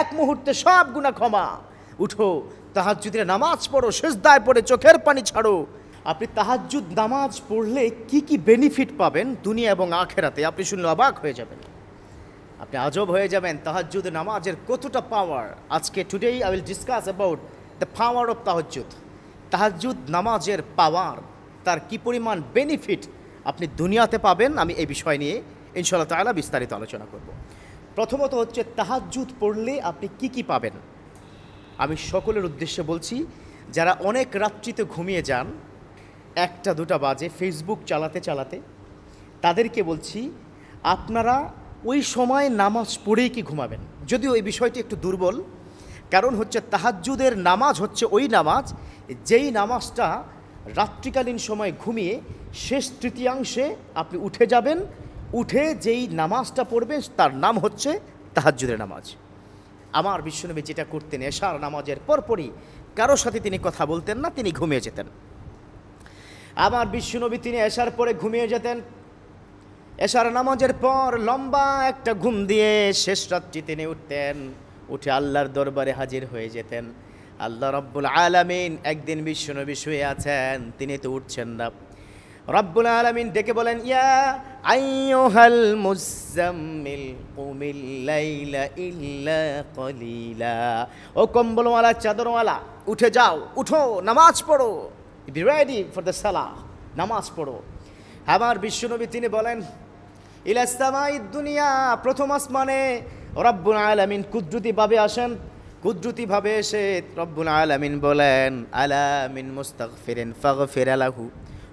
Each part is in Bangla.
এক মুহূর্তে সব গুনাহ ক্ষমা। উঠো, তাহাজ্জুদের নামাজ পড়ো, সিজদায় পড়ে চোখের পানি ছাড়ো। আপনি তাহাজ্জুদ নামাজ পড়লে কি কি বেনিফিট পাবেন দুনিয়া এবং আখেরাতে, আপনি শুনলে অবাক হয়ে যাবেন, আপনি আজব হয়ে যাবেন তাহাজ্জুদ নামাজের কতটা পাওয়ার। আজকে today I will discuss about the power of তাহাজ্জুদ। তাহাজ্জুদ নামাজের পাওয়ার, তার কি পরিমাণ বেনিফিট আপনি দুনিয়াতে পাবেন, আমি এই বিষয় নিয়ে ইনশাআল্লাহ তাআলা বিস্তারিত আলোচনা করব। প্রথমত হচ্ছে তাহাজ্জুদ পড়লে আপনি কি কি পাবেন। আমি সকলের উদ্দেশ্যে বলছি, যারা অনেক রাত্রিতে ঘুমিয়ে যান, 1টা 2টা বাজে ফেসবুক চালাতে চালাতে, তাদেরকে বলছি আপনারা ওই সময় নামাজ পড়েই কি ঘুমাবেন। যদিও এই বিষয়টি একটু দুর্বল, কারণ হচ্ছে তাহাজ্জুদের নামাজ হচ্ছে ওই নামাজ যেই নামাজটা রাত্রিকালীন সময় ঘুমিয়ে শেষ তৃতীয়াংশে আপনি উঠে যাবেন, উঠে যেই নামাজটা পড়বেন তার নাম হচ্ছে তাহাজ্জুদের নামাজ। আমার বিশ্বনবী যেটা করতেন, এশার নামাজের পরপরই কারো সাথে তিনি কথা বলতেন না, তিনি ঘুমিয়ে যেতেন। আমার বিশ্বনবী তিনি এশার পরে ঘুমিয়ে যেতেন, এশার নামাজের পর লম্বা একটা ঘুম দিয়ে শেষ রাত্রি তিনি উঠতেন, উঠে আল্লাহর দরবারে হাজির হয়ে যেতেন। আল্লাহ রাব্বুল আলামিন একদিন বিশ্বনবী শুয়ে আছেন, তিনি তো উঠছেন না। রাব্বুল আলামিন ডেকে বলেন, ইয়া আইয়ুহাল মুযাম্মিল কুমিল লাইলা ইল্লা কলিলা, ও কম্বলওয়ালা চাদরওয়ালা উঠে যাও, উঠো, নামাজ পড়ো, বি রেডি ফর দ্য সালাহ, নামাজ পড়ো। আমার বিশ্বনবী তিনি বলেন, ইলাস সামাইদ দুনিয়া, প্রথম আসমানে রব্বুল আলামিন কুদরতিভাবে আসেন। কুদরতিভাবে এসে রব্বুল আলামিন বলেন, আলা মিন মুস্তাগফিরিন ফাগফির লাহু,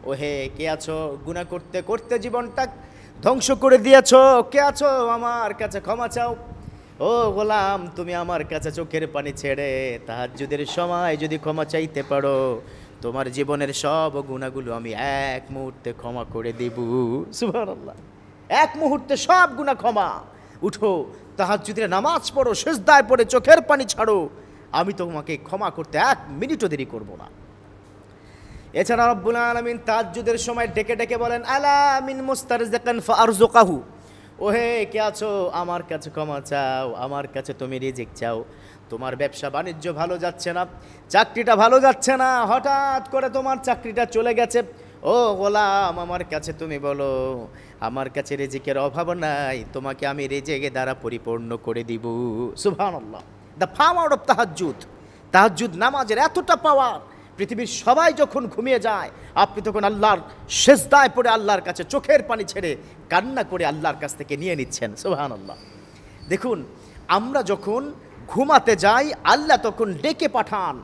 ও হে কে আছো গুনাহ করতে করতে জীবনটা ধ্বংস করে দিয়েছো, কে আছো আমার কাছে ক্ষমা চাও। ও গোলাম, তুমি আমার কাছে চোখের পানি ছেড়ে তাহাজ্জুদের সময় যদি ক্ষমা চাইতে পারো, তোমার জীবনের সব গুনাহগুলো আমি এক মুহূর্তে ক্ষমা করে দিব। সুবহানাল্লাহ, এক মুহূর্তে সব গুনাহ ক্ষমা। উঠো, তাহাজ্জুদের নামাজ পড়ো, সিজদায় পড়ে চোখের পানি ছাড়ো, আমি তোমাকে ক্ষমা করতে 1 মিনিটও দেরি করব না। এছাড়া রব্বুল আলামিন তাহাজ্জুদের সময় ডেকে ডেকে বলেন, আলা মিন মুস্তারজিকান ফারজুকাহু, ওহে কে আছো আমার কাছে ক্ষমা চাও, আমার কাছে তুমি রিজিক চাও। তোমার ব্যবসা বাণিজ্য ভালো যাচ্ছে না, চাকরিটা ভালো যাচ্ছে না, হঠাৎ করে তোমার চাকরিটা চলে গেছে, ও গোলাম আমার কাছে তুমি বলো, আমার কাছে রিজিকের অভাব নাই, তোমাকে আমি রিজিকের দ্বারা পরিপূর্ণ করে দিব। সুবহানাল্লাহ, দ্য পাওয়ার অফ তাহাজ্জুদ। তাহাজ্জুদ নামাজের এতটা পাওয়ার, পৃথিবীর সবাই যখন ঘুমিয়ে যায়, আপনি তখন আল্লাহর সিজদায় পড়ে আল্লাহর কাছে চোখের পানি ছেড়ে কান্না করে আল্লাহর কাছ থেকে নিয়ে নিচ্ছেন। সুবহানাল্লাহ। দেখুন, আমরা যখন ঘুমাতে যাই আল্লাহ তখন ডেকে পাঠান,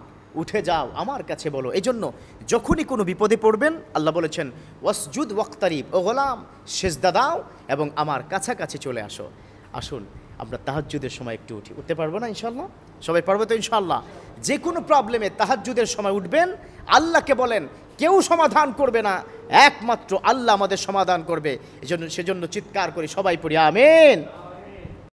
উঠে যাও আমার কাছে বলো। এই জন্য যখনই কোনো বিপদে পড়বেন আল্লাহ বলেছেন, ওয়াসজুদ ওয়াক্তারিব, ও গোলাম সিজদা দাও এবং আমার কাছাকাছি চলে আসো। আসুন আমরা তাহাজ্জুদের সময় একটু উঠতে পারবো না ইনশাআল্লাহ? সবাই পারবো তো ইনশাআল্লাহ? যে কোনো প্রবলেমে তাহাজ্জুদের সময় উঠবেন, আল্লাহকে বলেন, কেউ সমাধান করবে না, একমাত্র আল্লাহ আমাদের সমাধান করবে। সেজন্য চিৎকার করে সবাই পড়ি আমিন।